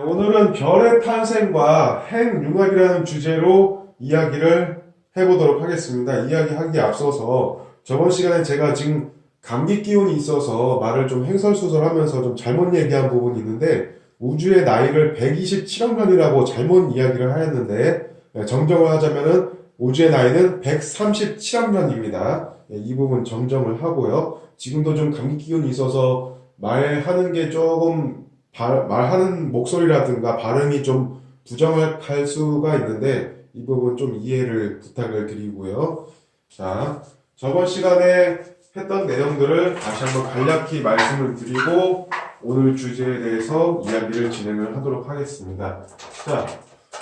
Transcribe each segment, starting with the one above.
오늘은 별의 탄생과 핵융합이라는 주제로 이야기를 해보도록 하겠습니다. 이야기하기에 앞서서 저번 시간에 제가 지금 감기 기운이 있어서 말을 좀 횡설수설하면서 좀 잘못 얘기한 부분이 있는데 우주의 나이를 127억 년이라고 잘못 이야기를 하였는데 정정을 하자면은 우주의 나이는 137억 년입니다. 이 부분 정정을 하고요. 지금도 좀 감기 기운이 있어서 말하는 게 조금 말하는 목소리라든가 발음이 좀 부정할 수가 있는데 이 부분 좀 이해를 부탁을 드리고요. 자, 저번 시간에 했던 내용들을 다시 한번 간략히 말씀을 드리고 오늘 주제에 대해서 이야기를 진행을 하도록 하겠습니다. 자,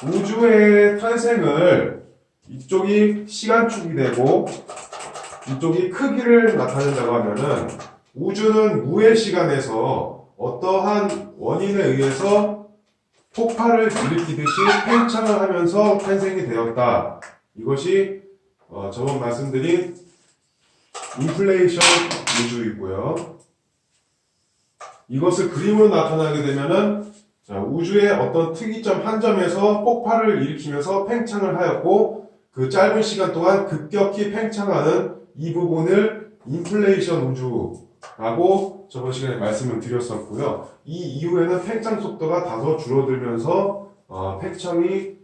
우주의 탄생을 이쪽이 시간축이 되고 이쪽이 크기를 나타낸다고 하면은 우주는 무의 시간에서 어떠한 원인에 의해서 폭발을 일으키듯이 팽창을 하면서 탄생이 되었다. 이것이 저번 말씀드린 인플레이션 우주이고요. 이것을 그림으로 나타나게 되면은 우주의 어떤 특이점 한 점에서 폭발을 일으키면서 팽창을 하였고 그 짧은 시간 동안 급격히 팽창하는 이 부분을 인플레이션 우주라고 저번 시간에 말씀을 드렸었고요. 이 이후에는 팽창 속도가 다소 줄어들면서 팽창이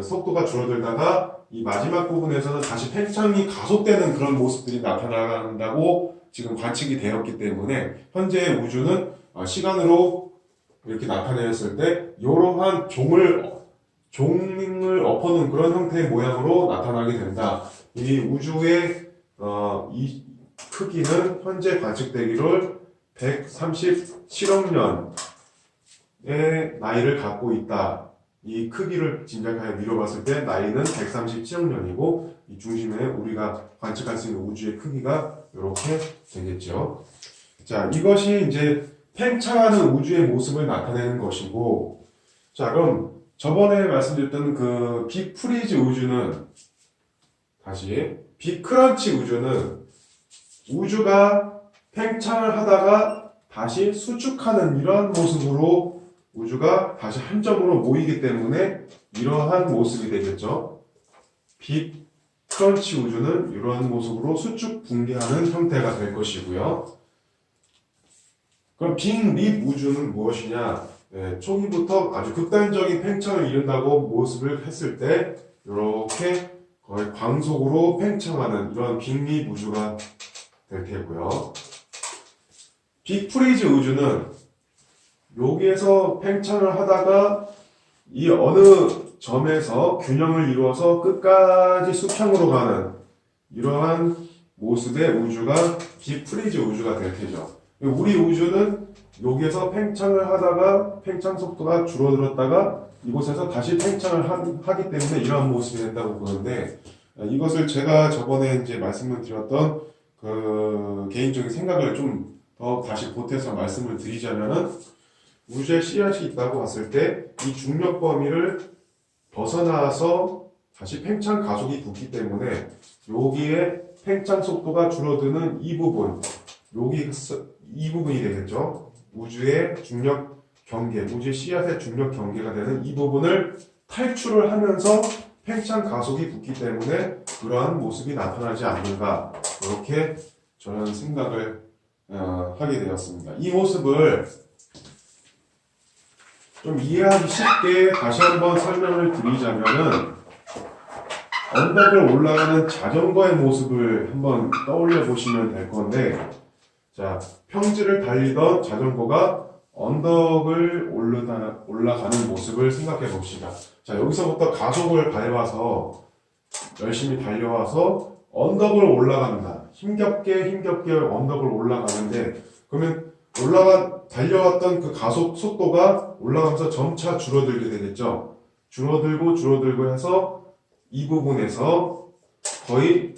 속도가 줄어들다가 이 마지막 부분에서는 다시 팽창이 가속되는 그런 모습들이 나타난다고 지금 관측이 되었기 때문에 현재의 우주는 시간으로 이렇게 나타내었을 때 이러한 종을 엎어놓은 그런 형태의 모양으로 나타나게 된다. 이 우주의 이 크기는 현재 관측되기를 137억 년의 나이를 갖고 있다. 이 크기를 짐작하여 미뤄봤을 때 나이는 137억 년이고 이 중심에 우리가 관측할 수 있는 우주의 크기가 이렇게 되겠죠. 자, 이것이 이제 팽창하는 우주의 모습을 나타내는 것이고, 자, 그럼 저번에 말씀드렸던 그 빅프리즈 우주는 다시 빅크런치 우주는 우주가 팽창을 하다가 다시 수축하는 이러한 모습으로 우주가 다시 한 점으로 모이기 때문에 이러한 모습이 되겠죠. 빅크런치 우주는 이러한 모습으로 수축 붕괴하는 형태가 될 것이고요. 그럼 빅립 우주는 무엇이냐? 초기부터 아주 극단적인 팽창을 이룬다고 모습을 했을 때 이렇게 거의 광속으로 팽창하는 이런 빅립 우주가 될 테고요. 빅프리즈 우주는 여기에서 팽창을 하다가 이 어느 점에서 균형을 이루어서 끝까지 수평으로 가는 이러한 모습의 우주가 빅프리즈 우주가 될 테죠. 우리 우주는 여기에서 팽창을 하다가 팽창 속도가 줄어들었다가 이곳에서 다시 팽창을 하기 때문에 이러한 모습이 된다고 보는데 이것을 제가 저번에 이제 말씀을 드렸던 그 개인적인 생각을 좀 더 다시 보태서 말씀을 드리자면은 우주에 씨앗이 있다고 봤을 때 이 중력 범위를 벗어나서 다시 팽창 가속이 붙기 때문에 여기에 팽창 속도가 줄어드는 이 부분 이 부분이 되겠죠. 우주의 중력 경계, 우주의 씨앗의 중력 경계가 되는 이 부분을 탈출을 하면서 팽창 가속이 붙기 때문에 그러한 모습이 나타나지 않는가 이렇게 저는 생각을 하게 되었습니다. 이 모습을 좀 이해하기 쉽게 다시 한번 설명을 드리자면은 언덕을 올라가는 자전거의 모습을 한번 떠올려 보시면 될 건데 자, 평지를 달리던 자전거가 언덕을 올라가는 모습을 생각해 봅시다. 자, 여기서부터 가속을 밟아서 열심히 달려와서 언덕을 올라간다. 힘겹게 언덕을 올라가는데 그러면 달려왔던 그 가속 속도가 올라가면서 점차 줄어들게 되겠죠. 줄어들고 해서 이 부분에서 거의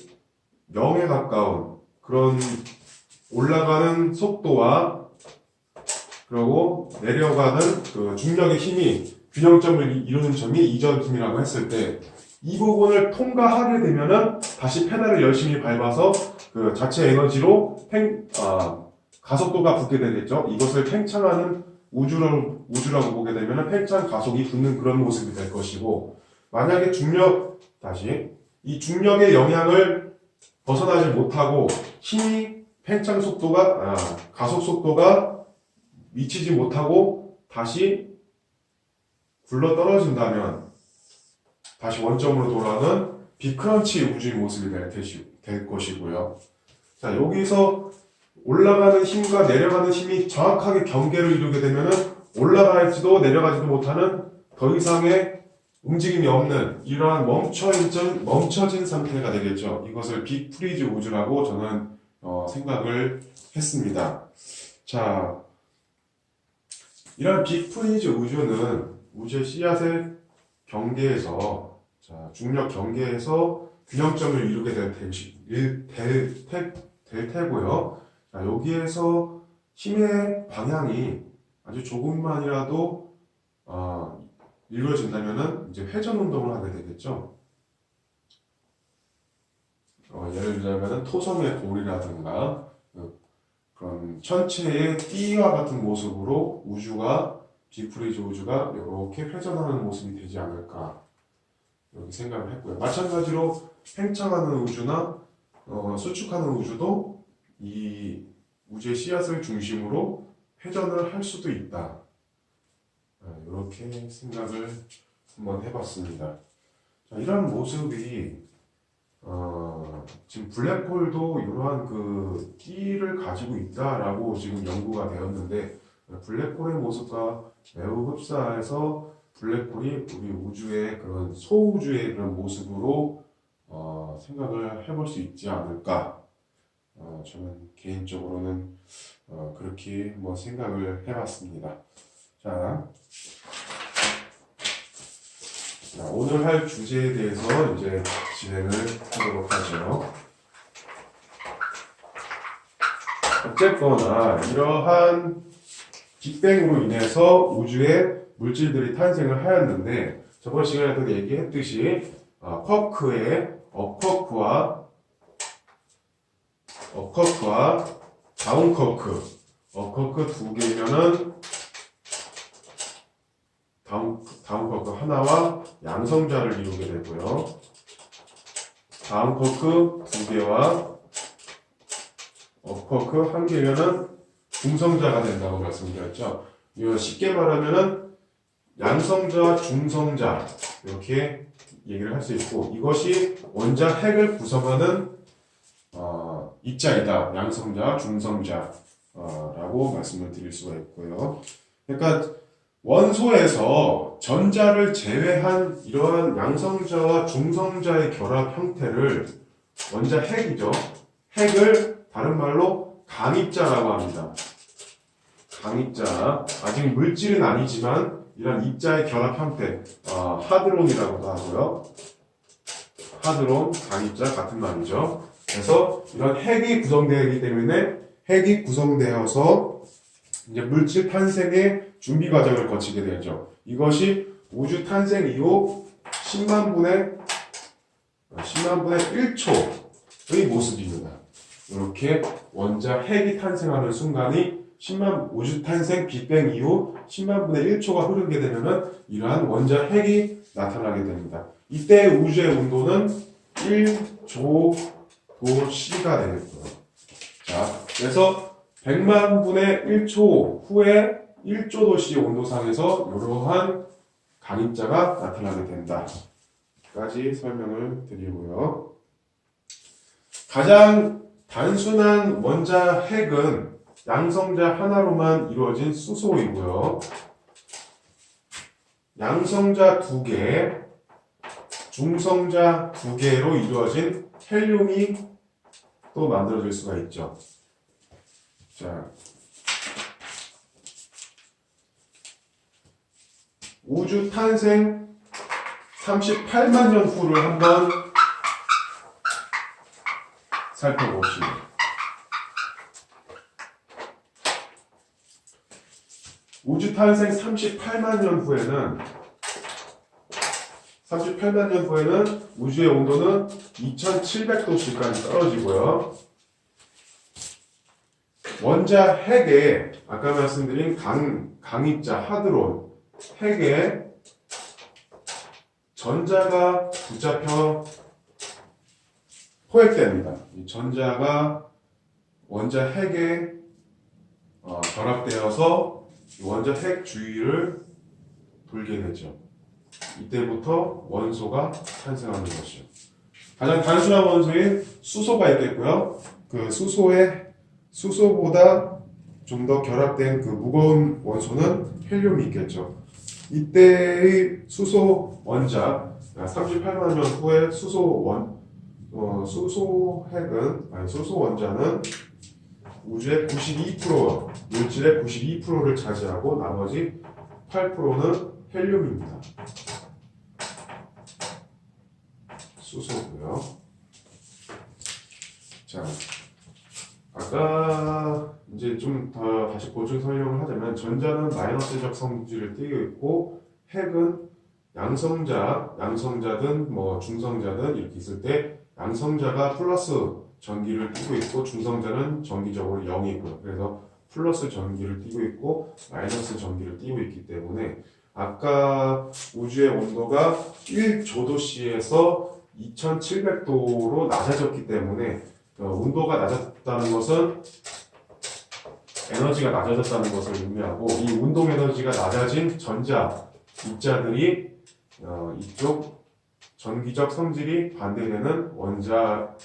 0에 가까운 그런 올라가는 속도와 그리고 내려가는 그 중력의 힘이 균형점을 이루는 점이 이점심이라고 했을 때 이 부분을 통과하게 되면은 다시 페달을 열심히 밟아서 그 자체 에너지로 가속도가 붙게 되겠죠. 이것을 팽창하는 우주라고 보게 되면 팽창 가속이 붙는 그런 모습이 될 것이고, 만약에 이 중력의 영향을 벗어나지 못하고 힘이 가속 속도가 미치지 못하고 다시 굴러 떨어진다면 다시 원점으로 돌아오는 빅크런치 우주의 모습이 될 것이고요. 자, 여기서 올라가는 힘과 내려가는 힘이 정확하게 경계를 이루게 되면은 올라갈지도 내려가지도 못하는 더 이상의 움직임이 없는 이러한 멈춰진 상태가 되겠죠. 이것을 빅프리즈 우주라고 저는 생각을 했습니다. 자, 이런 빅프리즈 우주는 우주의 씨앗의 경계에서, 중력 경계에서 균형점을 이루게 될 테고요. 자, 여기에서 힘의 방향이 아주 조금만이라도 이루어진다면은 이제 회전 운동을 하게 되겠죠. 예를 들자면은 토성의 골이라든가 그런 천체의 띠와 같은 모습으로 빅프리즈 우주가 이렇게 회전하는 모습이 되지 않을까 이렇게 생각을 했고요. 마찬가지로 팽창하는 우주나 수축하는 우주도 이 우주의 씨앗을 중심으로 회전을 할 수도 있다. 이렇게 생각을 한번 해봤습니다. 자, 이런 모습이 지금 블랙홀도 이러한 그 끼를 가지고 있다라고 지금 연구가 되었는데, 블랙홀의 모습과 매우 흡사해서 블랙홀이 우리 우주의 그런 소우주의 그런 모습으로 생각을 해볼 수 있지 않을까. 저는 개인적으로는 그렇게 뭐 생각을 해봤습니다. 자, 오늘 할 주제에 대해서 이제 진행을 하도록 하죠. 어쨌거나 이러한 빅뱅으로 인해서 우주에 물질들이 탄생을 하였는데, 저번 시간에도 얘기했듯이 쿼크의 업쿼크와 다운쿼크, 업쿼크 두 개면은 다운쿼크 하나와 양성자를 이루게 되고요. 다운쿼크 두 개와 업쿼크 한 개면은 중성자가 된다고 말씀드렸죠. 이거 쉽게 말하면은 양성자, 중성자 이렇게 얘기를 할 수 있고, 이것이 원자 핵을 구성하는 입자이다. 양성자, 중성자 라고 말씀을 드릴 수가 있고요. 그러니까 원소에서 전자를 제외한 이러한 양성자와 중성자의 결합 형태를 원자 핵이죠. 핵을 다른 말로 강입자라고 합니다. 강입자, 아직 물질은 아니지만 이런 입자의 결합 형태, 하드론이라고도 하고요. 하드론, 강입자 같은 말이죠. 그래서 이런 핵이 구성되기 때문에 핵이 구성되어서 이제 물질 탄생의 준비 과정을 거치게 되죠. 이것이 우주 탄생 이후 10만 분의 1초의 모습입니다. 이렇게 원자 핵이 탄생하는 순간이 우주 탄생 빅뱅 이후 10만 분의 1초가 흐르게 되면 이러한 원자 핵이 나타나게 됩니다. 이때 우주의 온도는 1조도씨가 되겠고요. 자, 그래서 100만 분의 1초 후에 1조도씨 온도상에서 이러한 강입자가 나타나게 된다. 까지 설명을 드리고요. 가장 단순한 원자 핵은 양성자 하나로만 이루어진 수소이고요. 양성자 2개, 중성자 2개로 이루어진 헬륨이 또 만들어질 수가 있죠. 자, 우주 탄생 38만 년 후를 한번 살펴봅시다. 우주 탄생 38만 년 후에는 우주의 온도는 2700도씨까지 떨어지고요. 원자 핵에 아까 말씀드린 강입자 하드론 핵에 전자가 붙잡혀 포획됩니다. 이 전자가 원자 핵에 결합되어서 원자 핵 주위를 돌게 되죠. 이때부터 원소가 탄생하는 것이죠. 가장 단순한 원소인 수소가 있겠고요. 그 수소보다 좀 더 결합된 그 무거운 원소는 헬륨이 있겠죠. 이때의 수소 원자 38만 년 후에 수소 원자는 우주의 92% 물질의 92%를 차지하고 나머지 8%는 헬륨입니다. 수소고요. 자, 아까 이제 좀 더 다시 보충 설명을 하자면 전자는 마이너스적 성질을 띠고 있고 핵은 양성자든 뭐 중성자든 이렇게 있을 때 양성자가 플러스 전기를 띠고 있고 중성자는 전기적으로 0이고요. 그래서 플러스 전기를 띠고 있고 마이너스 전기를 띠고 있기 때문에 아까 우주의 온도가 1조도씨에서 2700도로 낮아졌기 때문에 온도가 낮았다는 것은 에너지가 낮아졌다는 것을 의미하고 이 운동 에너지가 낮아진 전자 입자들이 이쪽 전기적 성질이 반대되는 원자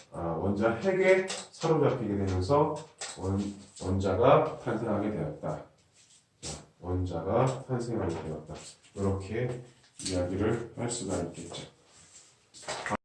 핵에 사로잡히게 되면서 원자가 탄생하게 되었다. 원자가 탄생하게 되었다. 이렇게 이야기를 할 수가 있겠죠.